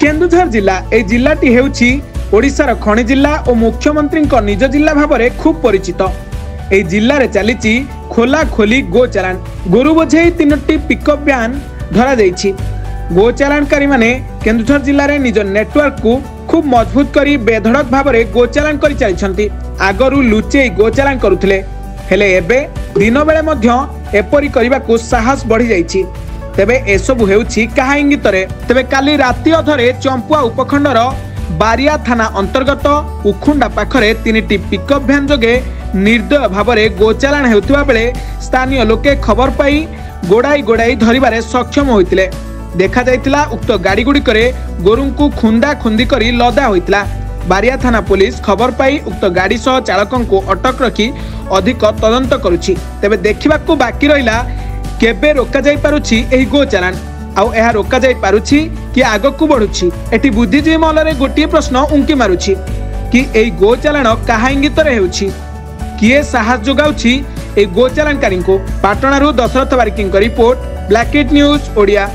केन्दुझर जिला ए जिलाटी हेउछि ओडिशार खनि जिला और मुख्यमंत्री निज जिला भाव में खूब परिचित। ए जिले में चली खोला खोली गो चालान गोरु बोझे 3टी पिकअप व्यान धरा जाइछि। गो चालानकारी माने केन्दुझर जिले में निज नेटवर्क को खूब मजबूत करी बेधड़क भाव में गो चालान कर चली। आगरू लुचेई गो चालान करुथिले हेले एबे दिन बेले मध्य एपरी करने को साहस बढ़ी जाइछि। तेबे एसबु हेउछि काहा इंगितरे। तेबे काली राति अधरे चंपुआ उपखंडर बारिया थाना अंतर्गत उखुंडा पाखरे 3टी पिकअप भ्यान जोगे निर्दय भाव में गोचालान हेउथिबा बेले स्थानीय लोके खबर पाई गोड़ाई गोड़ाई धरिबारे सक्षम होइतिले। देखा जाइतिला उक्त गाड़ी गुड़िकरे गोरुंकु खुंदा खुंदी करी लदा होइतिला। बारिया थाना पुलिस खबर पाई उक्त गाड़ी सह चालकों को अटक रखी अधिक तदंत करुछि। तेबे देखिबाकू बाकी रहिला केबे रोका जाई पारुछि एही गो चालान आउ एहा रोका जाई पारुछि कि आगकू बढ़ुछि। एठी बुद्धिजीवी महलरे गोटिए प्रश्न उंकी मारुछि कि एही गो चालान काहा इंगितरे हेउछि, किए साहस जोगाउछि एही गो चालानकारींको। पाटणारू दशरथ बारिकींको रिपोर्ट, ब्लैक न्यूज ओडिया।